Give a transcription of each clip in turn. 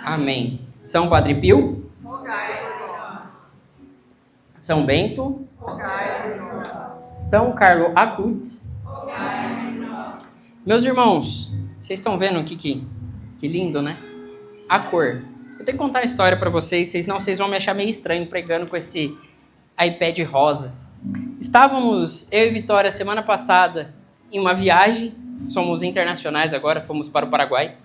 Amém. São Padre Pio, São Bento, São Carlo Acutis. Meus irmãos, vocês estão vendo que lindo, né? A cor. Eu tenho que contar a história para vocês, senão vocês vão me achar meio estranho pregando com esse iPad rosa. Estávamos, eu e Vitória, semana passada, em uma viagem. Somos internacionais agora, fomos para o Paraguai.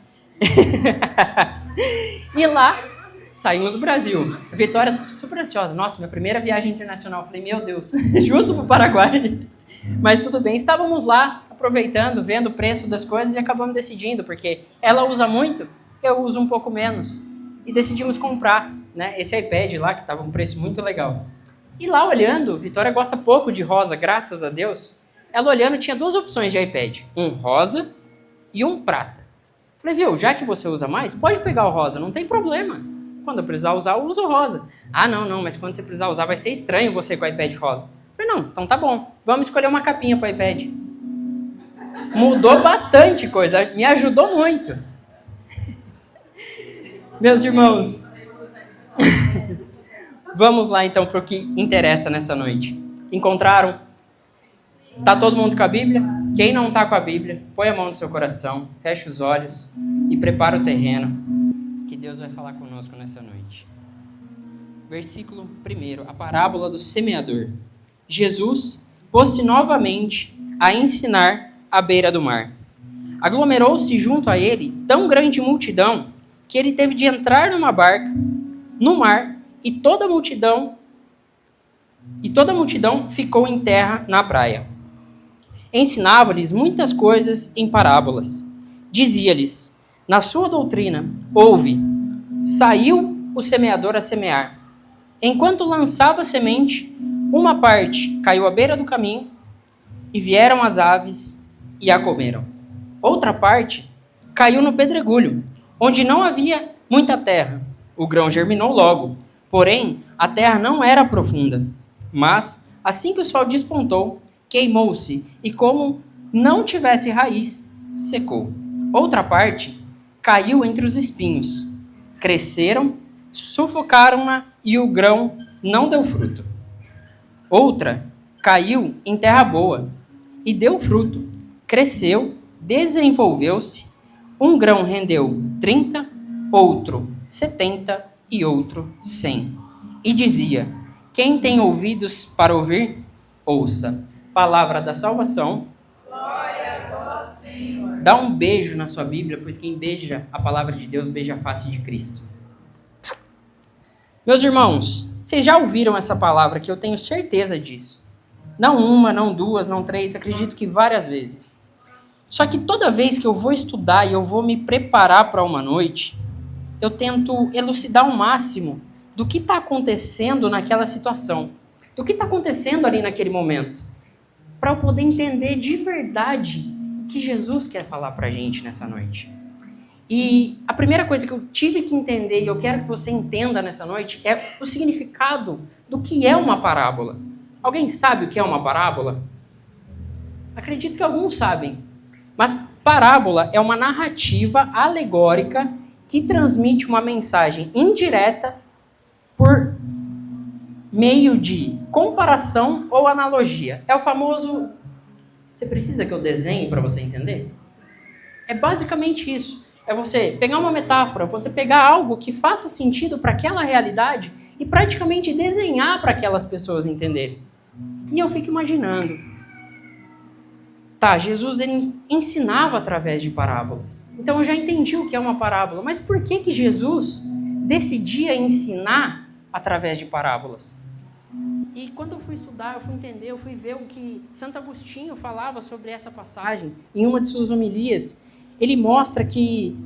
E lá, saímos do Brasil. A Vitória super ansiosa. Nossa, minha primeira viagem internacional. Eu falei, meu Deus, justo para o Paraguai. Mas tudo bem, estávamos lá, aproveitando, vendo o preço das coisas e acabamos decidindo, porque ela usa muito, eu uso um pouco menos. E decidimos comprar, né, esse iPad lá, que estava um preço muito legal. E lá olhando, Vitória gosta pouco de rosa, graças a Deus. Ela olhando tinha duas opções de iPad, um rosa e um prata. Falei, viu, já que você usa mais, pode pegar o rosa, não tem problema. Quando eu precisar usar, eu uso o rosa. Ah, não, mas quando você precisar usar, vai ser estranho você com o iPad rosa. Falei, não, então tá bom, vamos escolher uma capinha para o iPad. Mudou bastante coisa, me ajudou muito. Meus irmãos, vamos lá então para o que interessa nessa noite. Encontraram? Tá todo mundo com a Bíblia? Quem não tá com a Bíblia, põe a mão no seu coração, fecha os olhos e prepara o terreno, que Deus vai falar conosco nessa noite. Versículo 1, a parábola do semeador. Jesus pôs-se novamente a ensinar à beira do mar. Aglomerou-se junto a ele tão grande multidão que ele teve de entrar numa barca, no mar, e toda a multidão ficou em terra na praia. Ensinava-lhes muitas coisas em parábolas. Dizia-lhes, na sua doutrina, ouve, saiu o semeador a semear. Enquanto lançava a semente, uma parte caiu à beira do caminho, e vieram as aves e a comeram. Outra parte caiu no pedregulho, onde não havia muita terra. O grão germinou logo, porém a terra não era profunda. Mas, assim que o sol despontou, queimou-se, e como não tivesse raiz, secou. Outra parte caiu entre os espinhos. Cresceram, sufocaram-na, e o grão não deu fruto. Outra caiu em terra boa, e deu fruto. Cresceu, desenvolveu-se. Um grão rendeu 30, outro 70 e outro 100. E dizia, quem tem ouvidos para ouvir, ouça. Palavra da salvação. Glória a vós, Senhor. Dá um beijo na sua Bíblia, pois quem beija a palavra de Deus, beija a face de Cristo. Meus irmãos, vocês já ouviram essa palavra que eu tenho certeza disso. Não uma, não duas, não três, acredito que várias vezes. Só que toda vez que eu vou estudar e eu vou me preparar para uma noite, eu tento elucidar ao máximo do que está acontecendo naquela situação, do que está acontecendo ali naquele momento, para eu poder entender de verdade o que Jesus quer falar para a gente nessa noite. E a primeira coisa que eu tive que entender, e eu quero que você entenda nessa noite, é o significado do que é uma parábola. Alguém sabe o que é uma parábola? Acredito que alguns sabem. Mas parábola é uma narrativa alegórica que transmite uma mensagem indireta por meio de comparação ou analogia. É o famoso... Você precisa que eu desenhe para você entender? É basicamente isso. É você pegar uma metáfora, você pegar algo que faça sentido para aquela realidade e praticamente desenhar para aquelas pessoas entenderem. E eu fico imaginando. Tá, Jesus ele ensinava através de parábolas. Então eu já entendi o que é uma parábola. Mas por que Jesus decidia ensinar através de parábolas? E quando eu fui estudar, eu fui entender, eu fui ver o que Santo Agostinho falava sobre essa passagem. Em uma de suas homilias, ele mostra que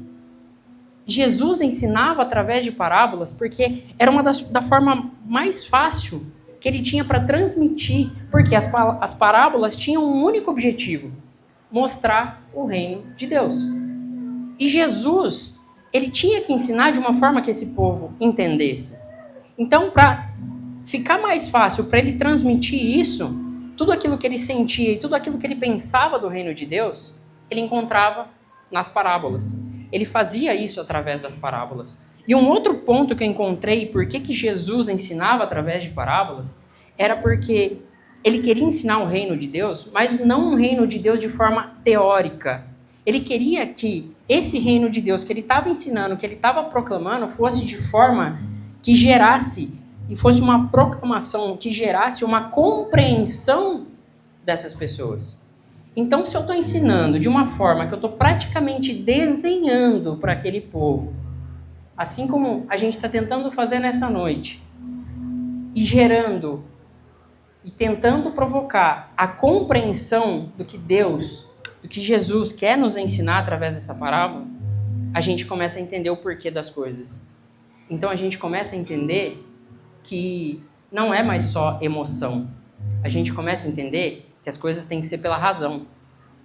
Jesus ensinava através de parábolas porque era da forma mais fácil que ele tinha para transmitir, porque as parábolas tinham um único objetivo, mostrar o reino de Deus. E Jesus, ele tinha que ensinar de uma forma que esse povo entendesse. Então, para ficar mais fácil para ele transmitir isso, tudo aquilo que ele sentia e tudo aquilo que ele pensava do reino de Deus, ele encontrava nas parábolas. Ele fazia isso através das parábolas. E um outro ponto que eu encontrei, por que Jesus ensinava através de parábolas, era porque ele queria ensinar o reino de Deus, mas não um reino de Deus de forma teórica. Ele queria que esse reino de Deus que ele estava ensinando, que ele estava proclamando, fosse de forma que gerasse, e fosse uma proclamação que gerasse uma compreensão dessas pessoas. Então, se eu estou ensinando de uma forma que eu estou praticamente desenhando para aquele povo, assim como a gente está tentando fazer nessa noite, e gerando e tentando provocar a compreensão do que Deus, do que Jesus quer nos ensinar através dessa parábola, a gente começa a entender o porquê das coisas. Então a gente começa a entender que não é mais só emoção. A gente começa a entender que as coisas têm que ser pela razão.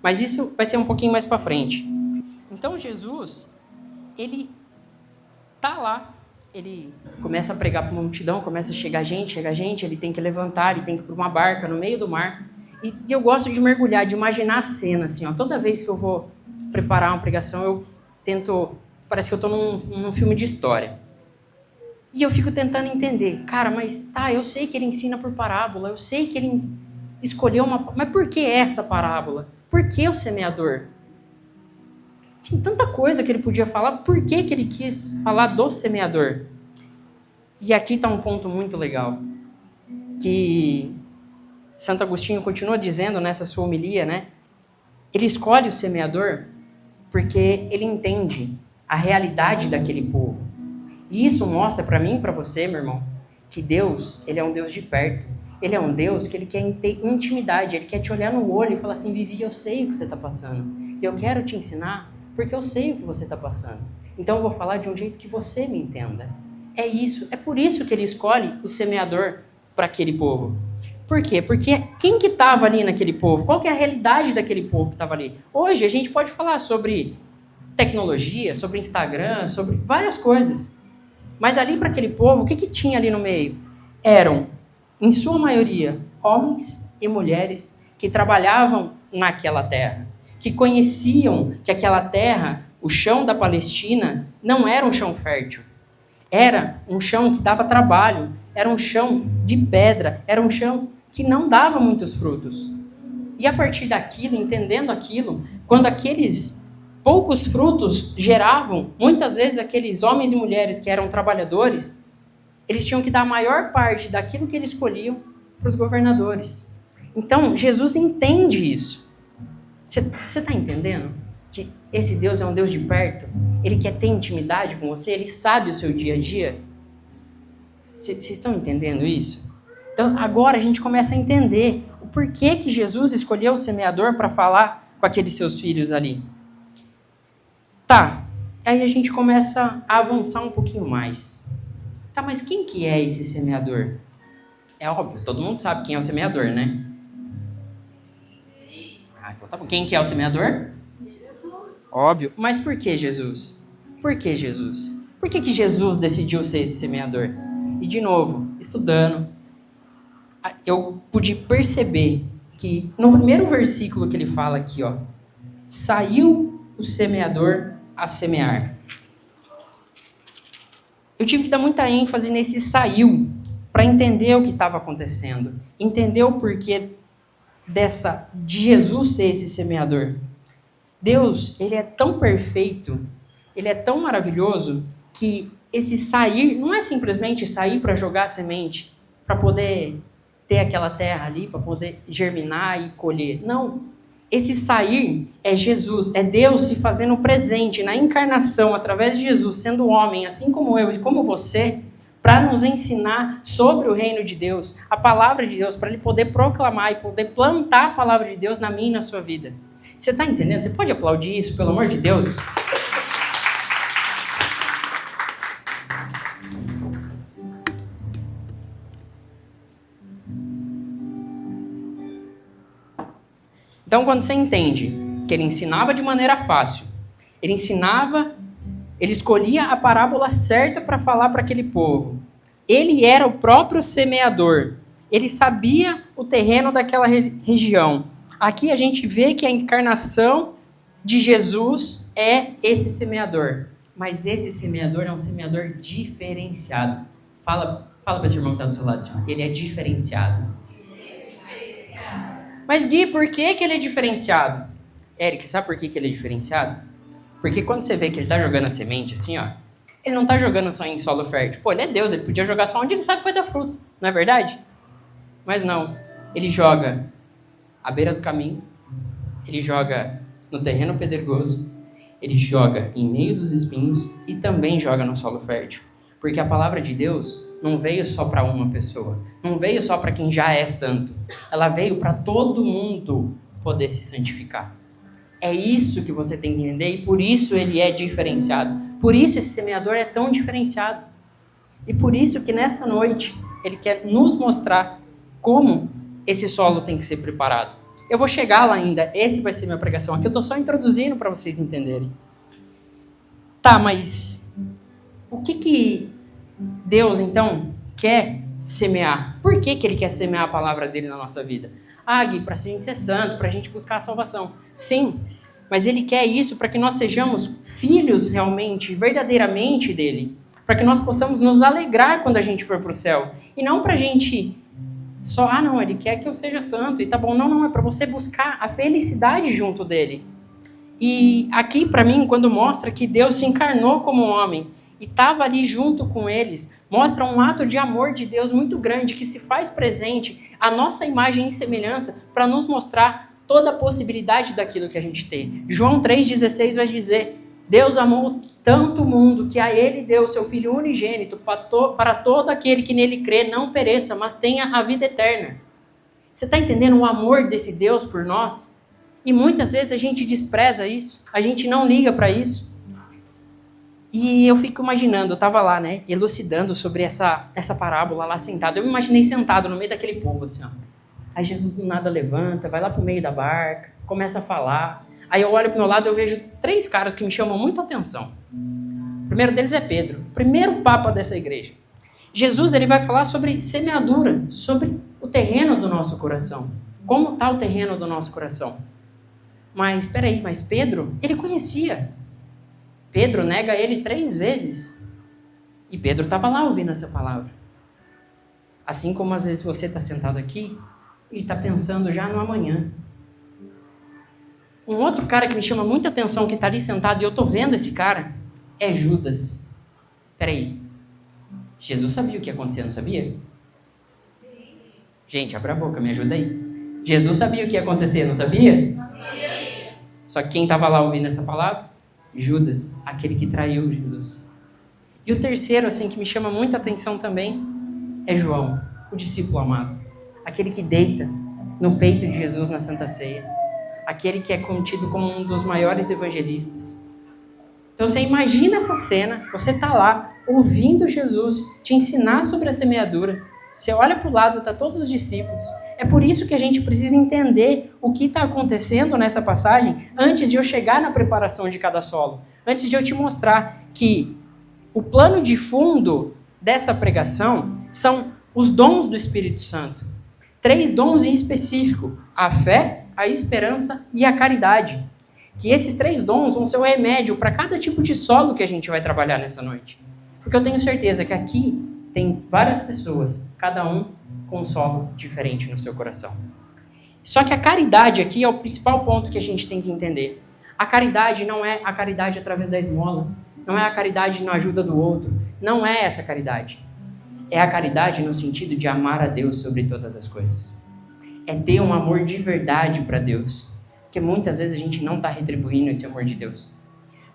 Mas isso vai ser um pouquinho mais para frente. Então Jesus, ele tá lá, ele começa a pregar para uma multidão, começa a chegar gente, ele tem que levantar, ele tem que ir para uma barca no meio do mar. E eu gosto de mergulhar, de imaginar a cena, assim, ó. Toda vez que eu vou preparar uma pregação, eu tento, parece que eu estou num filme de história. E eu fico tentando entender, cara, mas tá, eu sei que ele ensina por parábola, eu sei que ele escolheu uma... Mas por que essa parábola? Por que o semeador? Tinha tanta coisa que ele podia falar, por que ele quis falar do semeador? E aqui está um ponto muito legal, que Santo Agostinho continua dizendo nessa sua homilia, né? Ele escolhe o semeador porque ele entende a realidade daquele povo. E isso mostra para mim e para você, meu irmão, que Deus, ele é um Deus de perto. Ele é um Deus que ele quer ter intimidade, ele quer te olhar no olho e falar assim, Vivi, eu sei o que você está passando. Eu quero te ensinar porque eu sei o que você está passando. Então eu vou falar de um jeito que você me entenda. É isso, é por isso que ele escolhe o semeador para aquele povo. Por quê? Porque quem que estava ali naquele povo? Qual que é a realidade daquele povo que estava ali? Hoje a gente pode falar sobre tecnologia, sobre Instagram, sobre várias coisas. Mas ali para aquele povo, o que tinha ali no meio? Eram, em sua maioria, homens e mulheres que trabalhavam naquela terra, que conheciam que aquela terra, o chão da Palestina, não era um chão fértil. Era um chão que dava trabalho, era um chão de pedra, era um chão que não dava muitos frutos. E a partir daquilo, entendendo aquilo, quando aqueles poucos frutos geravam, muitas vezes aqueles homens e mulheres que eram trabalhadores, eles tinham que dar a maior parte daquilo que eles colhiam para os governadores. Então, Jesus entende isso. Você está entendendo que esse Deus é um Deus de perto? Ele quer ter intimidade com você? Ele sabe o seu dia a dia? Vocês estão entendendo isso? Então, agora a gente começa a entender o porquê que Jesus escolheu o semeador para falar com aqueles seus filhos ali. Tá, aí a gente começa a avançar um pouquinho mais. Tá, mas quem que é esse semeador? É óbvio, todo mundo sabe quem é o semeador, né? Ah, então tá bom. Quem que é o semeador? Jesus. Óbvio. Mas por que Jesus? Por que Jesus? Por que Jesus decidiu ser esse semeador? E de novo, estudando, eu pude perceber que no primeiro versículo que ele fala aqui, ó, saiu o semeador a semear. Eu tive que dar muita ênfase nesse saiu, para entender o que estava acontecendo, entender o porquê de Jesus ser esse semeador. Deus, ele é tão perfeito, ele é tão maravilhoso, que esse sair não é simplesmente sair para jogar a semente, para poder ter aquela terra ali, para poder germinar e colher. Não. Esse sair é Jesus, é Deus se fazendo presente na encarnação, através de Jesus, sendo homem, assim como eu e como você, para nos ensinar sobre o reino de Deus, a palavra de Deus, para ele poder proclamar e poder plantar a palavra de Deus na minha e na sua vida. Você está entendendo? Você pode aplaudir isso, pelo amor de Deus? Então, quando você entende que ele ensinava de maneira fácil, ele escolhia a parábola certa para falar para aquele povo. Ele era o próprio semeador. Ele sabia o terreno daquela região. Aqui a gente vê que a encarnação de Jesus é esse semeador. Mas esse semeador é um semeador diferenciado. Fala para esse irmão que está do seu lado, senhor. Ele é diferenciado. Mas Gui, por que ele é diferenciado? Eric, sabe por que ele é diferenciado? Porque quando você vê que ele está jogando a semente assim, ó, ele não está jogando só em solo fértil. Pô, ele é Deus, ele podia jogar só onde ele sabe que vai dar fruto. Não é verdade? Mas não. Ele joga à beira do caminho. Ele joga no terreno pedregoso. Ele joga em meio dos espinhos e também joga no solo fértil. Porque a palavra de Deus não veio só para uma pessoa. Não veio só para quem já é santo. Ela veio para todo mundo poder se santificar. É isso que você tem que entender e por isso ele é diferenciado. Por isso esse semeador é tão diferenciado. E por isso que nessa noite ele quer nos mostrar como esse solo tem que ser preparado. Eu vou chegar lá ainda, esse vai ser minha pregação. Aqui eu estou só introduzindo para vocês entenderem. Tá, mas o que Deus então quer semear? Por que ele quer semear a palavra dele na nossa vida? Ah, Gui, para a gente ser santo, para a gente buscar a salvação. Sim, mas ele quer isso para que nós sejamos filhos realmente, verdadeiramente dele. Para que nós possamos nos alegrar quando a gente for para o céu. E não para a gente só, não, ele quer que eu seja santo e tá bom. Não, é para você buscar a felicidade junto dele. E aqui, para mim, quando mostra que Deus se encarnou como homem e estava ali junto com eles, mostra um ato de amor de Deus muito grande que se faz presente a nossa imagem e semelhança para nos mostrar toda a possibilidade daquilo que a gente tem. João 3,16 vai dizer: Deus amou tanto o mundo que a ele deu seu Filho unigênito para todo aquele que nele crê não pereça, mas tenha a vida eterna. Você está entendendo o amor desse Deus por nós? E muitas vezes a gente despreza isso, a gente não liga para isso. E eu fico imaginando, eu estava lá, né, elucidando sobre essa parábola lá sentado. Eu me imaginei sentado no meio daquele povo, assim, ó. Aí Jesus do nada levanta, vai lá pro meio da barca, começa a falar. Aí eu olho pro meu lado e eu vejo 3 caras que me chamam muito a atenção. O primeiro deles é Pedro, o primeiro papa dessa igreja. Jesus, ele vai falar sobre semeadura, sobre o terreno do nosso coração. Como está o terreno do nosso coração? Mas, peraí, mas Pedro, ele conhecia. Pedro nega ele 3 vezes. E Pedro estava lá ouvindo essa palavra. Assim como às vezes você está sentado aqui e está pensando já no amanhã. Um outro cara que me chama muita atenção, que está ali sentado e eu estou vendo esse cara, é Judas. Peraí, Jesus sabia o que ia acontecer, não sabia? Sim. Gente, abre a boca, me ajuda aí. Jesus sabia o que ia acontecer, não sabia? Sim. Só que quem estava lá ouvindo essa palavra? Judas, aquele que traiu Jesus. E o terceiro, assim, que me chama muita atenção também, é João, o discípulo amado. Aquele que deita no peito de Jesus na Santa Ceia. Aquele que é contido como um dos maiores evangelistas. Então você imagina essa cena, você está lá ouvindo Jesus te ensinar sobre a semeadura. Você olha para o lado, está todos os discípulos. É por isso que a gente precisa entender o que está acontecendo nessa passagem antes de eu chegar na preparação de cada solo. Antes de eu te mostrar que o plano de fundo dessa pregação são os dons do Espírito Santo. 3 dons em específico: a fé, a esperança e a caridade. Que esses 3 dons vão ser o remédio para cada tipo de solo que a gente vai trabalhar nessa noite. Porque eu tenho certeza que aqui tem várias pessoas, cada um com um solo diferente no seu coração. Só que a caridade aqui é o principal ponto que a gente tem que entender. A caridade não é a caridade através da esmola, não é a caridade na ajuda do outro, não é essa caridade. É a caridade no sentido de amar a Deus sobre todas as coisas. É ter um amor de verdade para Deus. Porque muitas vezes a gente não está retribuindo esse amor de Deus.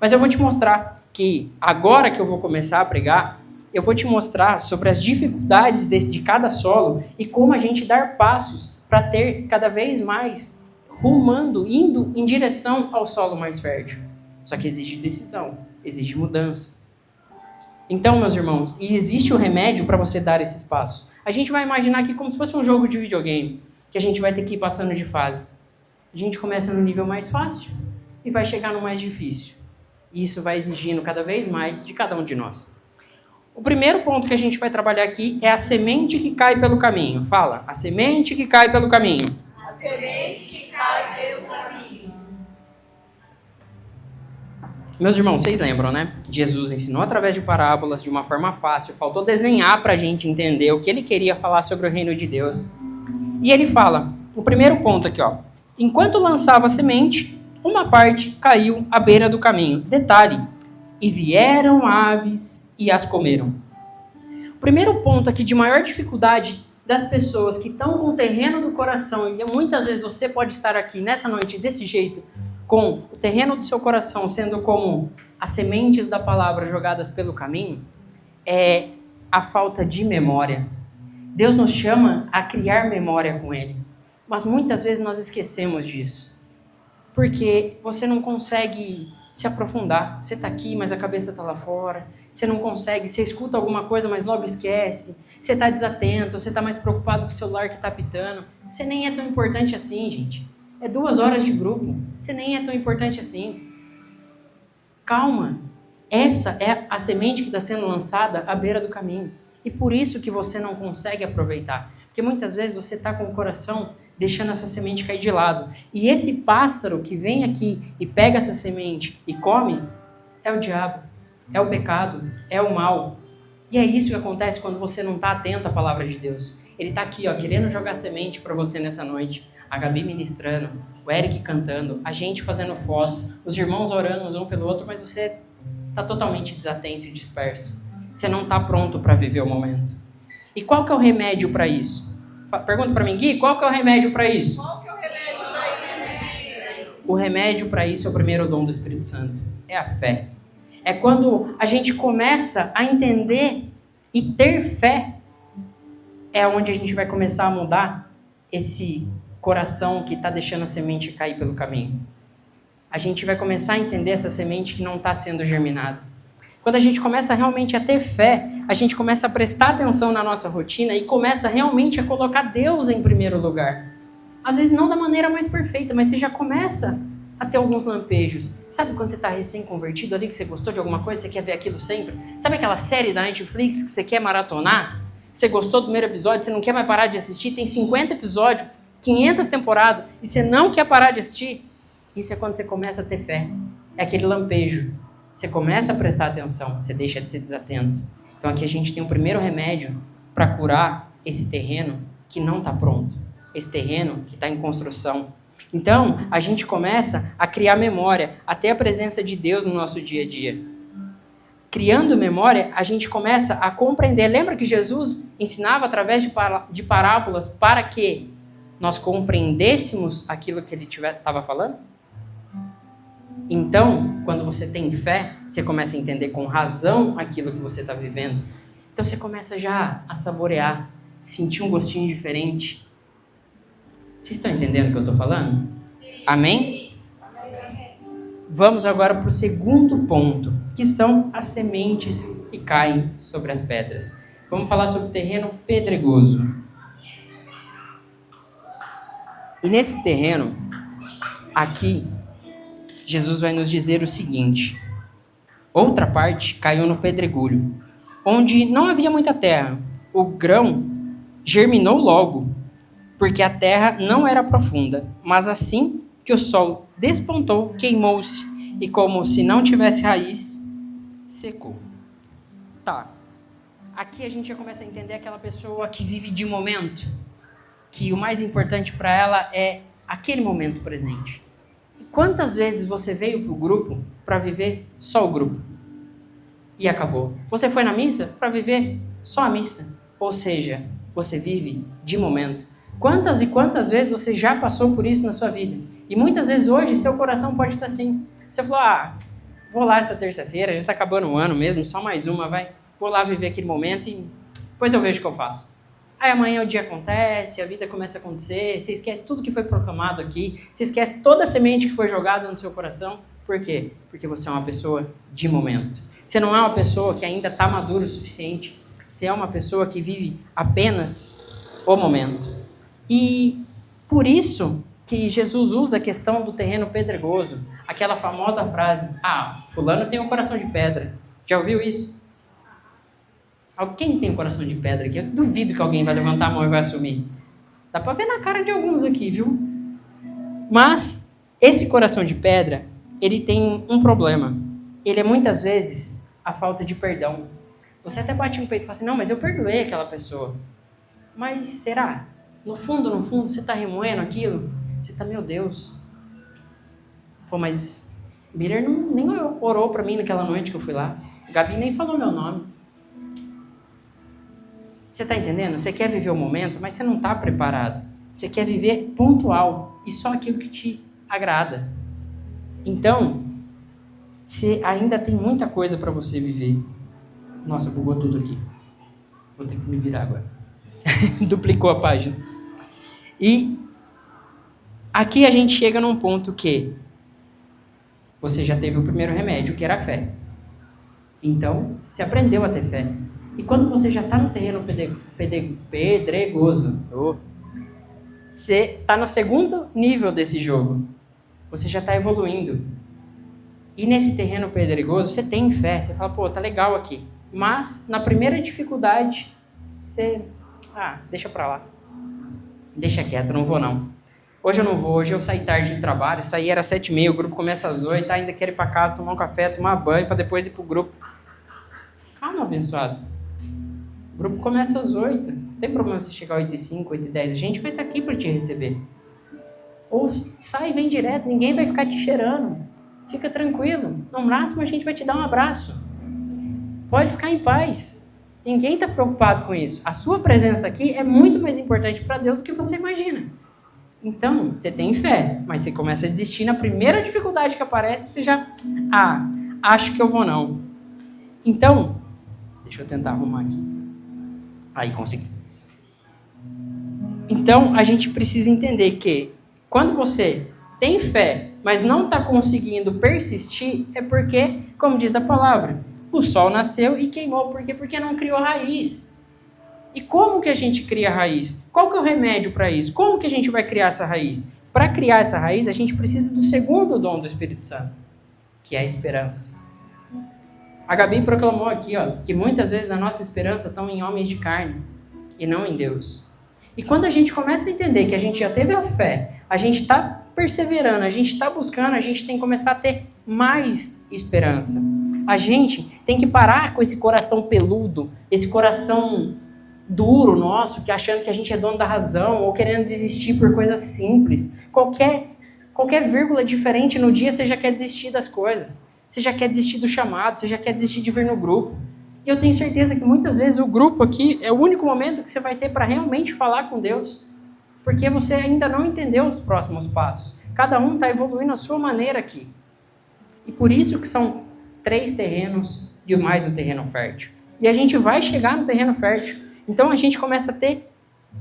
Mas eu vou te mostrar que agora que eu vou começar a pregar, eu vou te mostrar sobre as dificuldades de cada solo e como a gente dar passos para ter cada vez mais rumando, indo em direção ao solo mais fértil. Só que exige decisão, exige mudança. Então, meus irmãos, e existe o remédio para você dar esses passos. A gente vai imaginar aqui como se fosse um jogo de videogame, que a gente vai ter que ir passando de fase. A gente começa no nível mais fácil e vai chegar no mais difícil. E isso vai exigindo cada vez mais de cada um de nós. O primeiro ponto que a gente vai trabalhar aqui é a semente que cai pelo caminho. Fala, a semente que cai pelo caminho. A semente que cai pelo caminho. Meus irmãos, vocês lembram, né? Jesus ensinou através de parábolas, de uma forma fácil. Faltou desenhar para a gente entender o que ele queria falar sobre o reino de Deus. E ele fala, o primeiro ponto aqui, ó. Enquanto lançava a semente, uma parte caiu à beira do caminho. Detalhe, e vieram aves e as comeram. O primeiro ponto aqui de maior dificuldade das pessoas que estão com o terreno do coração, e muitas vezes você pode estar aqui nessa noite desse jeito, com o terreno do seu coração sendo como as sementes da palavra jogadas pelo caminho, é a falta de memória. Deus nos chama a criar memória com Ele, mas muitas vezes nós esquecemos disso, porque você não consegue se aprofundar. Você está aqui, mas a cabeça está lá fora. Você não consegue, você escuta alguma coisa, mas logo esquece. Você está desatento, você está mais preocupado com o celular que está apitando. Você nem é tão importante assim, gente. É 2 horas de grupo. Você nem é tão importante assim. Calma. Essa é a semente que está sendo lançada à beira do caminho. E por isso que você não consegue aproveitar. Porque muitas vezes você está com o coração deixando essa semente cair de lado. E esse pássaro que vem aqui e pega essa semente e come, é o diabo, é o pecado, é o mal. E é isso que acontece quando você não está atento à palavra de Deus. Ele está aqui, ó, querendo jogar semente para você nessa noite. A Gabi ministrando, o Eric cantando, a gente fazendo foto, os irmãos orando uns um pelo outro, mas você está totalmente desatento e disperso. Você não está pronto para viver o momento. E qual que é o remédio para isso? Pergunta para mim, Gui, qual que é o remédio para isso? Qual que é o remédio para isso? O remédio para isso é o primeiro dom do Espírito Santo. É a fé. É quando a gente começa a entender e ter fé, é onde a gente vai começar a mudar esse coração que está deixando a semente cair pelo caminho. A gente vai começar a entender essa semente que não está sendo germinada. Quando a gente começa realmente a ter fé, a gente começa a prestar atenção na nossa rotina e começa realmente a colocar Deus em primeiro lugar. Às vezes não da maneira mais perfeita, mas você já começa a ter alguns lampejos. Sabe quando você está recém-convertido ali, que você gostou de alguma coisa, você quer ver aquilo sempre? Sabe aquela série da Netflix que você quer maratonar? Você gostou do primeiro episódio, você não quer mais parar de assistir, tem 50 episódios, 500 temporadas, e você não quer parar de assistir? Isso é quando você começa a ter fé. É aquele lampejo. Você começa a prestar atenção, você deixa de ser desatento. Então aqui a gente tem o primeiro remédio para curar esse terreno que não está pronto. Esse terreno que está em construção. Então a gente começa a criar memória, até a presença de Deus no nosso dia a dia. Criando memória, a gente começa a compreender. Lembra que Jesus ensinava através de parábolas para que nós compreendêssemos aquilo que ele estava falando? Então, quando você tem fé, você começa a entender com razão aquilo que você está vivendo. Então você começa já a saborear, sentir um gostinho diferente. Vocês estão entendendo o que eu estou falando? Amém? Vamos agora para o segundo ponto, que são as sementes que caem sobre as pedras. Vamos falar sobre o terreno pedregoso. E nesse terreno, aqui, Jesus vai nos dizer o seguinte: outra parte caiu no pedregulho, onde não havia muita terra. O grão germinou logo, porque a terra não era profunda. Mas assim que o sol despontou, queimou-se, e como se não tivesse raiz, secou. Tá. Aqui a gente já começa a entender aquela pessoa que vive de momento, que o mais importante para ela é aquele momento presente. Quantas vezes você veio para o grupo para viver só o grupo? E acabou. Você foi na missa para viver só a missa. Ou seja, você vive de momento. Quantas e quantas vezes você já passou por isso na sua vida? E muitas vezes hoje seu coração pode estar assim. Você falou, vou lá essa terça-feira, já está acabando o ano mesmo, só mais uma, vai. Vou lá viver aquele momento e depois eu vejo o que eu faço. Aí amanhã o dia acontece, a vida começa a acontecer, você esquece tudo que foi proclamado aqui, você esquece toda a semente que foi jogada no seu coração. Por quê? Porque você é uma pessoa de momento. Você não é uma pessoa que ainda está madura o suficiente. Você é uma pessoa que vive apenas o momento. E por isso que Jesus usa a questão do terreno pedregoso. Aquela famosa frase, fulano tem um coração de pedra. Já ouviu isso? Quem tem um coração de pedra aqui? Eu duvido que alguém vai levantar a mão e vai assumir. Dá para ver na cara de alguns aqui, viu? Mas esse coração de pedra, ele tem um problema. Ele é muitas vezes a falta de perdão. Você até bate no peito e fala assim, não, mas eu perdoei aquela pessoa. Mas será? No fundo, você está remoendo aquilo? Você está, meu Deus. Pô, mas Miller nem orou para mim naquela noite que eu fui lá. Gabi nem falou meu nome. Você está entendendo? Você quer viver o momento, mas você não está preparado. Você quer viver pontual e só aquilo que te agrada. Então, você ainda tem muita coisa para você viver. Nossa, bugou tudo aqui. Vou ter que me virar agora. Duplicou a página. E aqui a gente chega num ponto que você já teve o primeiro remédio, que era a fé. Então, você aprendeu a ter fé. E quando você já está no terreno pedregoso, você está no segundo nível desse jogo. Você já está evoluindo. E nesse terreno pedregoso, você tem fé. Você fala, pô, tá legal aqui. Mas, na primeira dificuldade, você... deixa pra lá. Deixa quieto, não vou não. Hoje eu não vou, hoje eu saí tarde do trabalho, saí era 7h30, o grupo começa às 8, ainda quero ir pra casa, tomar um café, tomar banho, pra depois ir pro grupo. Calma, abençoado. O grupo começa às 8. Não tem problema você chegar às 8h05, 8h10. A gente vai estar aqui para te receber. Ou sai e vem direto, ninguém vai ficar te cheirando. Fica tranquilo. No máximo a gente vai te dar um abraço. Pode ficar em paz. Ninguém está preocupado com isso. A sua presença aqui é muito mais importante para Deus do que você imagina. Então, você tem fé, mas você começa a desistir na primeira dificuldade que aparece, você já... acho que eu vou não. Então, deixa eu tentar arrumar aqui. Aí, consegui. Então, a gente precisa entender que quando você tem fé, mas não está conseguindo persistir, é porque, como diz a palavra, o sol nasceu e queimou. Por quê? Porque não criou raiz. E como que a gente cria raiz? Qual que é o remédio para isso? Como que a gente vai criar essa raiz? Para criar essa raiz, a gente precisa do segundo dom do Espírito Santo, que é a esperança. A Gabi proclamou aqui, que muitas vezes a nossa esperança está em homens de carne e não em Deus. E quando a gente começa a entender que a gente já teve a fé, a gente está perseverando, a gente está buscando, a gente tem que começar a ter mais esperança. A gente tem que parar com esse coração peludo, esse coração duro nosso, que achando que a gente é dono da razão ou querendo desistir por coisas simples. Qualquer vírgula diferente no dia, você já quer desistir das coisas. Você já quer desistir do chamado, você já quer desistir de vir no grupo. E eu tenho certeza que muitas vezes o grupo aqui é o único momento que você vai ter para realmente falar com Deus. Porque você ainda não entendeu os próximos passos. Cada um está evoluindo a sua maneira aqui. E por isso que são 3 terrenos e mais o terreno fértil. E a gente vai chegar no terreno fértil. Então a gente começa a ter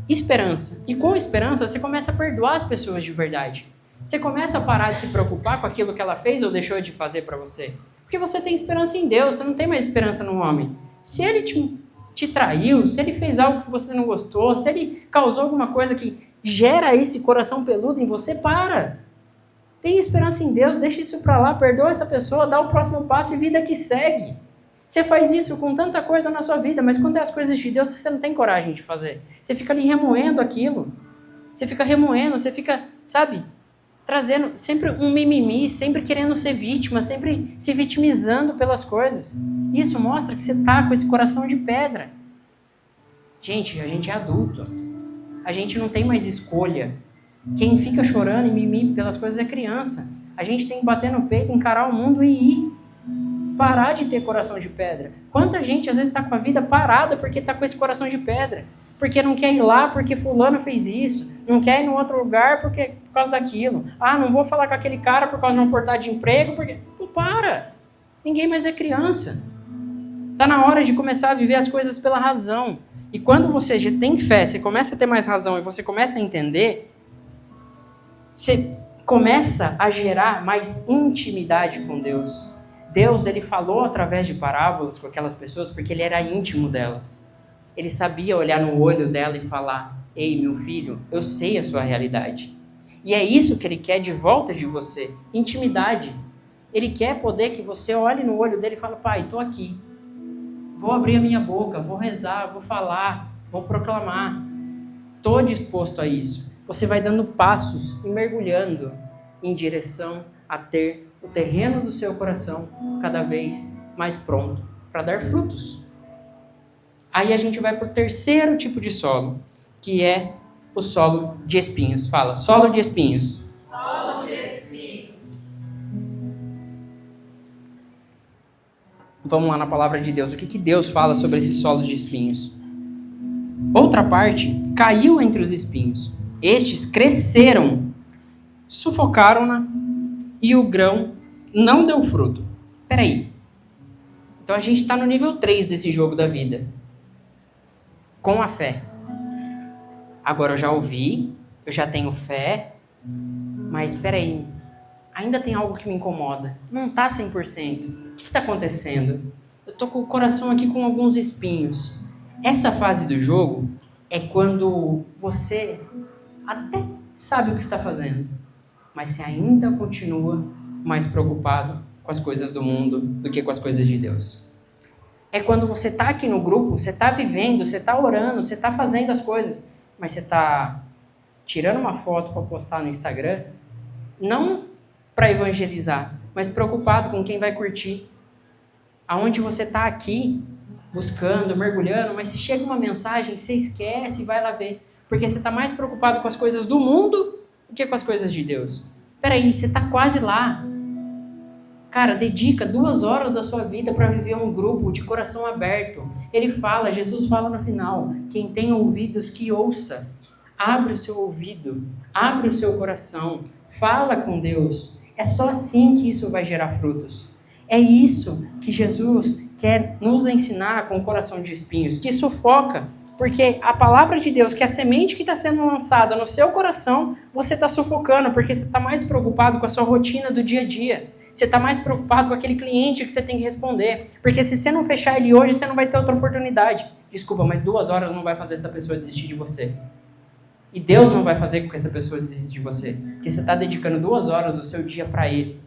esperança. E com esperança você começa a perdoar as pessoas de verdade. Você começa a parar de se preocupar com aquilo que ela fez ou deixou de fazer para você. Porque você tem esperança em Deus, você não tem mais esperança no homem. Se ele te traiu, se ele fez algo que você não gostou, se ele causou alguma coisa que gera esse coração peludo em você, para. Tem esperança em Deus, deixa isso para lá, perdoa essa pessoa, dá o próximo passo e vida que segue. Você faz isso com tanta coisa na sua vida, mas quando é as coisas de Deus, você não tem coragem de fazer. Você fica ali remoendo aquilo. Você fica remoendo, você fica, trazendo sempre um mimimi, sempre querendo ser vítima, sempre se vitimizando pelas coisas. Isso mostra que você está com esse coração de pedra. Gente, a gente é adulto. A gente não tem mais escolha. Quem fica chorando e mimimi pelas coisas é criança. A gente tem que bater no peito, encarar o mundo e ir. Parar de ter coração de pedra. Quanta gente às vezes está com a vida parada porque está com esse coração de pedra. Porque não quer ir lá porque fulano fez isso. Não quer ir no outro lugar por causa daquilo. Não vou falar com aquele cara por causa de uma oportunidade de emprego. Porque... para! Ninguém mais é criança. Está na hora de começar a viver as coisas pela razão. E quando você já tem fé, você começa a ter mais razão e você começa a entender, você começa a gerar mais intimidade com Deus. Deus, ele falou através de parábolas com aquelas pessoas porque ele era íntimo delas. Ele sabia olhar no olho dela e falar: ei, meu filho, eu sei a sua realidade. E é isso que ele quer de volta de você, intimidade. Ele quer poder que você olhe no olho dele e fale: pai, estou aqui. Vou abrir a minha boca, vou rezar, vou falar, vou proclamar. Estou disposto a isso. Você vai dando passos e mergulhando em direção a ter o terreno do seu coração cada vez mais pronto para dar frutos. Aí a gente vai para o terceiro tipo de solo, que é o solo de espinhos. Fala, solo de espinhos. Solo de espinhos. Vamos lá na palavra de Deus. O que Deus fala sobre esses solos de espinhos? Outra parte caiu entre os espinhos. Estes cresceram, sufocaram-na e o grão não deu fruto. Peraí. Então a gente está no nível 3 desse jogo da vida. Com a fé. Agora eu já ouvi, eu já tenho fé, mas peraí, ainda tem algo que me incomoda. Não está 100%. O que está acontecendo? Eu estou com o coração aqui com alguns espinhos. Essa fase do jogo é quando você até sabe o que está fazendo, mas você ainda continua mais preocupado com as coisas do mundo do que com as coisas de Deus. É quando você está aqui no grupo, você está vivendo, você está orando, você está fazendo as coisas, mas você está tirando uma foto para postar no Instagram, não para evangelizar, mas preocupado com quem vai curtir. Aonde você está aqui, buscando, mergulhando, mas se chega uma mensagem, você esquece e vai lá ver. Porque você está mais preocupado com as coisas do mundo do que com as coisas de Deus. Peraí, você está quase lá. Cara, dedica 2 horas da sua vida para viver um grupo de coração aberto. Jesus fala no final, quem tem ouvidos que ouça. Abre o seu ouvido, abre o seu coração, fala com Deus. É só assim que isso vai gerar frutos. É isso que Jesus quer nos ensinar com o coração de espinhos, que sufoca, porque a palavra de Deus, que é a semente que está sendo lançada no seu coração, você está sufocando, porque você está mais preocupado com a sua rotina do dia a dia. Você está mais preocupado com aquele cliente que você tem que responder, porque se você não fechar ele hoje, você não vai ter outra oportunidade. Desculpa, mas 2 horas não vai fazer essa pessoa desistir de você. E Deus não vai fazer com que essa pessoa desista de você, porque você está dedicando 2 horas do seu dia para Ele.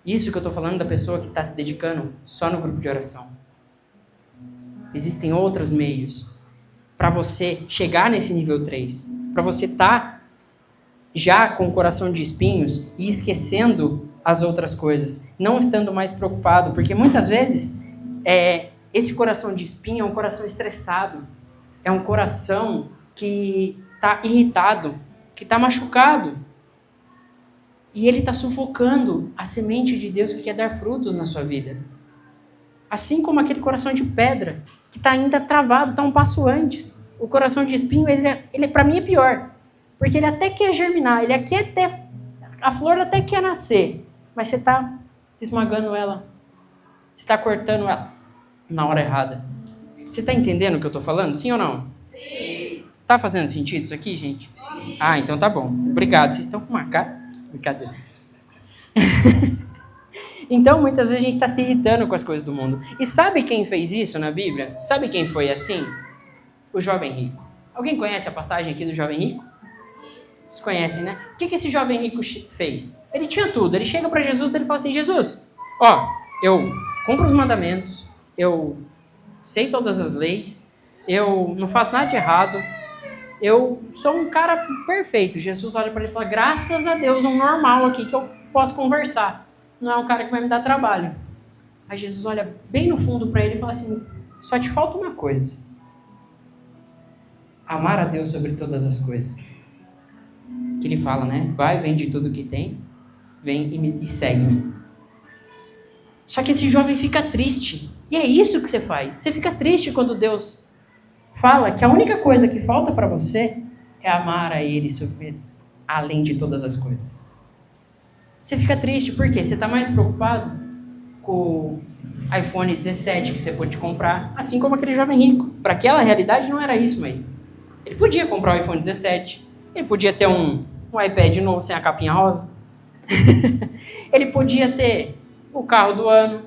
Isso que eu estou falando da pessoa que está se dedicando só no grupo de oração. Existem outros meios para você chegar nesse nível 3, para você estar já com o coração de espinhos e esquecendo as outras coisas, não estando mais preocupado, porque muitas vezes esse coração de espinho é um coração estressado, é um coração que está irritado, que está machucado. E ele está sufocando a semente de Deus que quer dar frutos na sua vida. Assim como aquele coração de pedra, que está ainda travado, está um passo antes. O coração de espinho, ele para mim é pior. Porque ele até quer germinar, a flor até quer nascer. Mas você está esmagando ela. Você está cortando ela na hora errada. Você está entendendo o que eu estou falando? Sim ou não? Sim. Tá fazendo sentido isso aqui, gente? Sim. Ah, então tá bom. Obrigado. Vocês estão com uma cara... Brincadeira. Então, muitas vezes a gente está se irritando com as coisas do mundo. E sabe quem fez isso na Bíblia? Sabe quem foi assim? O jovem rico. Alguém conhece a passagem aqui do jovem rico? Vocês conhecem, né? O que esse jovem rico fez? Ele tinha tudo. Ele chega para Jesus e ele fala assim, Jesus, eu cumpro os mandamentos, eu sei todas as leis, eu não faço nada de errado, eu sou um cara perfeito. Jesus olha para ele e fala, graças a Deus, um normal aqui que eu posso conversar. Não é um cara que vai me dar trabalho. Aí Jesus olha bem no fundo para ele e fala assim, só te falta uma coisa. Amar a Deus sobre todas as coisas. Que ele fala, né? Vai, vende tudo que tem, vem e segue-me. Só que esse jovem fica triste. E é isso que você faz. Você fica triste quando Deus fala que a única coisa que falta para você é amar a Ele além de todas as coisas. Você fica triste porque você está mais preocupado com o iPhone 17 que você pode comprar, assim como aquele jovem rico. Para aquela realidade não era isso, mas ele podia comprar o iPhone 17, ele podia ter um iPad novo sem a capinha rosa, ele podia ter o carro do ano,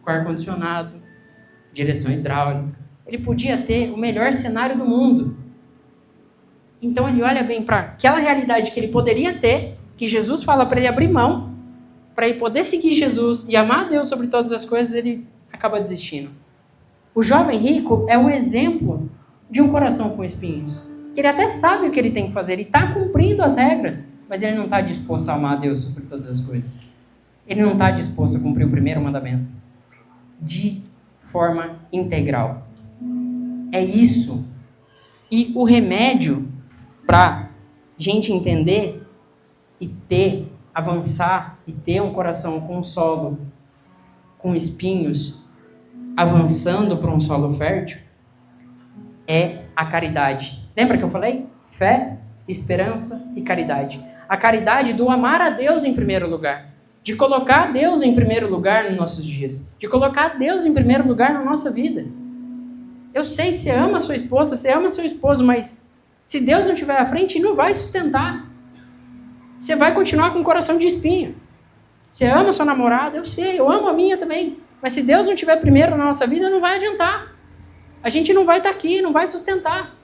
com ar-condicionado, direção hidráulica, ele podia ter o melhor cenário do mundo. Então ele olha bem para aquela realidade que ele poderia ter, que Jesus fala para ele abrir mão, para ele poder seguir Jesus e amar a Deus sobre todas as coisas, ele acaba desistindo. O jovem rico é um exemplo de um coração com espinhos. Que ele até sabe o que ele tem que fazer, ele está cumprindo as regras, mas ele não está disposto a amar a Deus sobre todas as coisas. ele não está disposto a cumprir o primeiro mandamento de forma integral. É isso. E o remédio para gente entender e avançar e ter um coração com solo, com espinhos, avançando para um solo fértil, é a caridade. Lembra que eu falei? Fé, esperança e caridade. A caridade do amar a Deus em primeiro lugar. De colocar Deus em primeiro lugar nos nossos dias. De colocar Deus em primeiro lugar na nossa vida. Eu sei, você ama a sua esposa, você ama seu esposo, mas se Deus não estiver à frente, não vai sustentar. Você vai continuar com o coração de espinho. Você ama a sua namorada, eu sei, eu amo a minha também. Mas se Deus não estiver primeiro na nossa vida, não vai adiantar. A gente não vai estar aqui, não vai sustentar.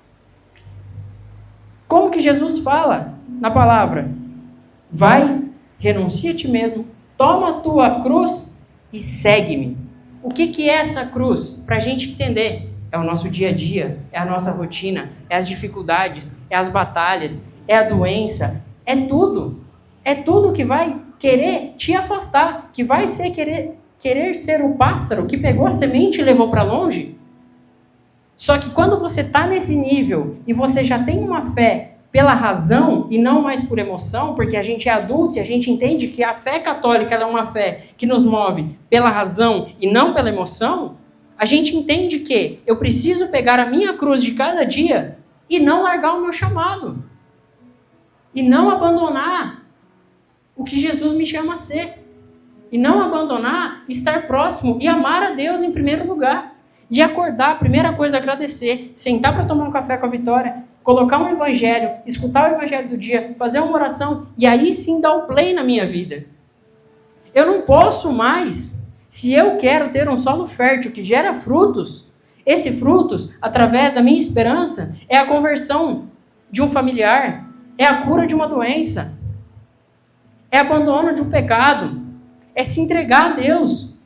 Como que Jesus fala na palavra? Vai, renuncia a ti mesmo, toma a tua cruz e segue-me. O que é essa cruz? Para a gente entender. É o nosso dia a dia, é a nossa rotina, é as dificuldades, é as batalhas, é a doença, é tudo. É tudo que vai querer te afastar, que vai ser querer ser o pássaro que pegou a semente e levou para longe. Só que quando você está nesse nível e você já tem uma fé pela razão e não mais por emoção, porque a gente é adulto e a gente entende que a fé católica ela é uma fé que nos move pela razão e não pela emoção, a gente entende que eu preciso pegar a minha cruz de cada dia e não largar o meu chamado. E não abandonar o que Jesus me chama a ser. E não abandonar estar próximo e amar a Deus em primeiro lugar. E acordar, a primeira coisa, agradecer, sentar para tomar um café com a Vitória, colocar um evangelho, escutar o evangelho do dia, fazer uma oração e aí sim dar o play na minha vida. Eu não posso mais, se eu quero ter um solo fértil que gera frutos, esses frutos, através da minha esperança, é a conversão de um familiar, é a cura de uma doença, é abandono de um pecado, é se entregar a Deus.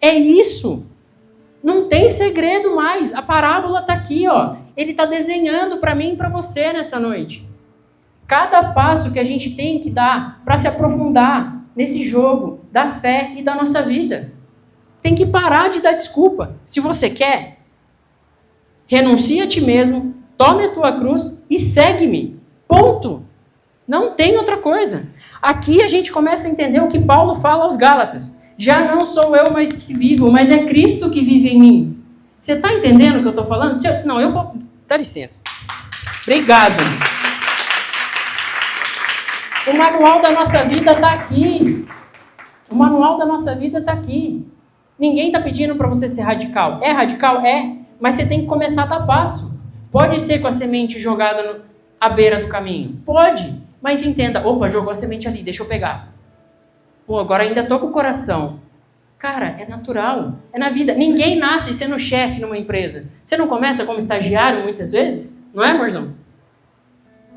É isso. Não tem segredo mais. A parábola está aqui, ó. Ele está desenhando para mim e para você nessa noite. Cada passo que a gente tem que dar para se aprofundar nesse jogo da fé e da nossa vida. Tem que parar de dar desculpa. Se você quer, renuncia a ti mesmo, tome a tua cruz e segue-me. Ponto. Não tem outra coisa. Aqui a gente começa a entender o que Paulo fala aos Gálatas. Já não sou eu mais que vivo, mas é Cristo que vive em mim. Você está entendendo o que eu estou falando? Não, eu vou... Dá licença. Obrigado. O manual da nossa vida está aqui. O manual da nossa vida está aqui. Ninguém está pedindo para você ser radical. É radical? É. Mas você tem que começar a dar passo. Pode ser com a semente jogada à beira do caminho. Pode. Mas entenda. Opa, jogou a semente ali, deixa eu pegar. Pô, agora ainda estou com o coração. Cara, é natural. É na vida. Ninguém nasce sendo chefe numa empresa. Você não começa como estagiário muitas vezes? Não é, amorzão?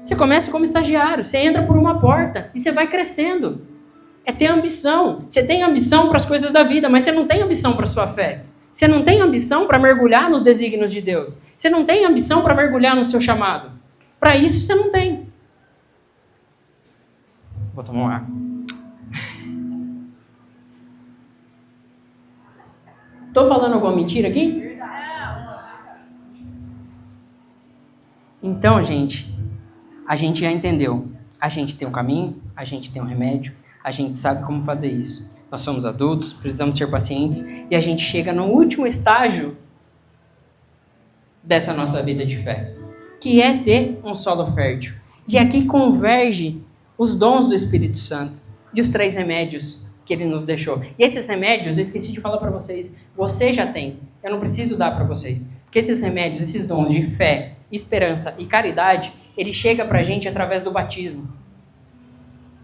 Você começa como estagiário. Você entra por uma porta e você vai crescendo. É ter ambição. Você tem ambição para as coisas da vida, mas você não tem ambição para a sua fé. Você não tem ambição para mergulhar nos desígnios de Deus. Você não tem ambição para mergulhar no seu chamado. Para isso você não tem. Vou tomar uma água. Estou falando alguma mentira aqui? Então, a gente já entendeu. A gente tem um caminho, a gente tem um remédio, a gente sabe como fazer isso. Nós somos adultos, precisamos ser pacientes e a gente chega no último estágio dessa nossa vida de fé, que é ter um solo fértil. E aqui converge os dons do Espírito Santo e os 3 remédios que ele nos deixou. E esses remédios, eu esqueci de falar para vocês, você já tem. Eu não preciso dar para vocês. Porque esses remédios, esses dons de fé, esperança e caridade, ele chega para a gente através do batismo.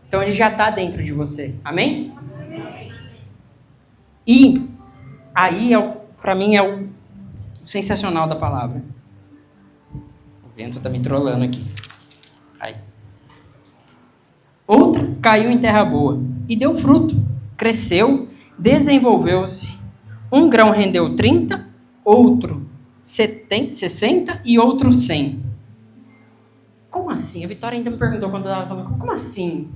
Então ele já está dentro de você. Amém? Amém. E aí, para mim, é o sensacional da palavra. O vento está me trollando aqui. Aí. Outra caiu em terra boa e deu fruto. Cresceu, desenvolveu-se. Um grão rendeu 30, outro 60 e outro 100. Como assim? A Vitória ainda me perguntou quando ela estava falando, como assim?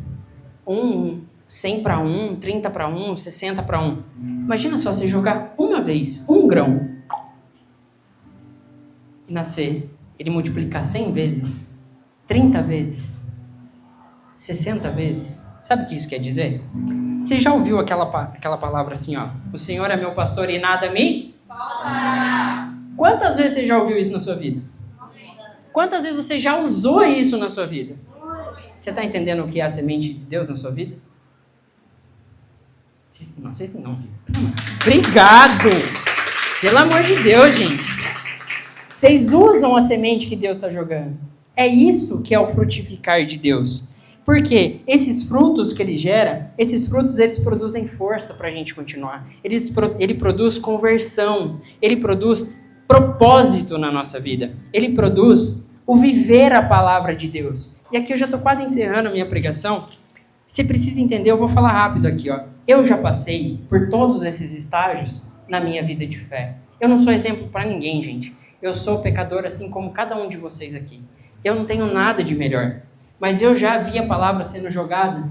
Um 100 para 1, 30 para 1, 60 para 1. Imagina só você jogar uma vez, um grão, e nascer, ele multiplicar 100 vezes, 30 vezes, 60 vezes. Sabe o que isso quer dizer? Você já ouviu aquela palavra assim, ó? O Senhor é meu pastor e nada me faltará. Quantas vezes você já ouviu isso na sua vida? Quantas vezes você já usou isso na sua vida? Você está entendendo o que é a semente de Deus na sua vida? Vocês não. Obrigado! Pelo amor de Deus, gente. Vocês usam a semente que Deus está jogando. É isso que é o frutificar de Deus. Porque esses frutos que ele gera, esses frutos eles produzem força para a gente continuar. Ele produz conversão, ele produz propósito na nossa vida. Ele produz o viver a palavra de Deus. E aqui eu já estou quase encerrando a minha pregação. Você precisa entender, eu vou falar rápido aqui, ó. Eu já passei por todos esses estágios na minha vida de fé. Eu não sou exemplo para ninguém, gente. Eu sou pecador assim como cada um de vocês aqui. Eu não tenho nada de melhor. Mas eu já vi a palavra sendo jogada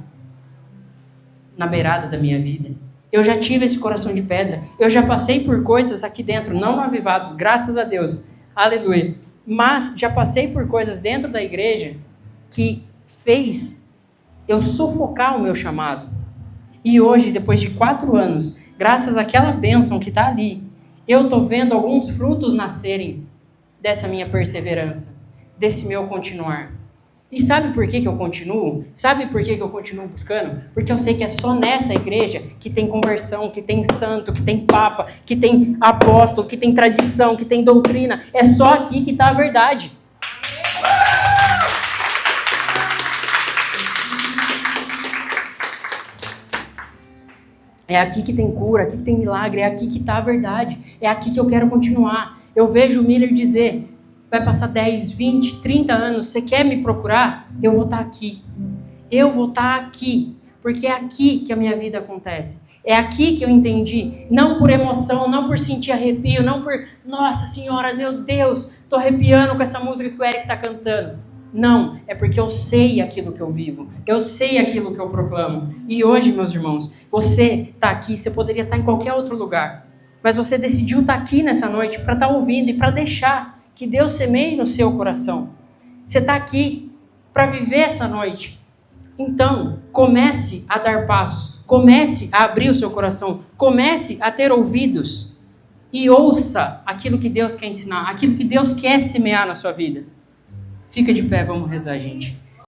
na beirada da minha vida. Eu já tive esse coração de pedra. Eu já passei por coisas aqui dentro, não no Avivados, graças a Deus. Aleluia. Mas já passei por coisas dentro da igreja que fez eu sufocar o meu chamado. E hoje, depois de 4 anos, graças àquela bênção que está ali, eu estou vendo alguns frutos nascerem dessa minha perseverança, desse meu continuar. E sabe por que eu continuo? Sabe por que eu continuo buscando? Porque eu sei que é só nessa igreja que tem conversão, que tem santo, que tem papa, que tem apóstolo, que tem tradição, que tem doutrina. É só aqui que está a verdade. É aqui que tem cura, aqui que tem milagre, é aqui que está a verdade. É aqui que eu quero continuar. Eu vejo o Miller dizer... Vai passar 10, 20, 30 anos, você quer me procurar? Eu vou estar aqui. Eu vou estar aqui. Porque é aqui que a minha vida acontece. É aqui que eu entendi. Não por emoção, não por sentir arrepio, não por... Nossa Senhora, meu Deus, estou arrepiando com essa música que o Eric está cantando. Não, é porque eu sei aquilo que eu vivo. Eu sei aquilo que eu proclamo. E hoje, meus irmãos, você está aqui, você poderia estar em qualquer outro lugar. Mas você decidiu estar aqui nessa noite para estar ouvindo e para deixar que Deus semeie no seu coração. Você está aqui para viver essa noite. Então, comece a dar passos. Comece a abrir o seu coração. Comece a ter ouvidos. E ouça aquilo que Deus quer ensinar. Aquilo que Deus quer semear na sua vida. Fica de pé, vamos rezar, gente.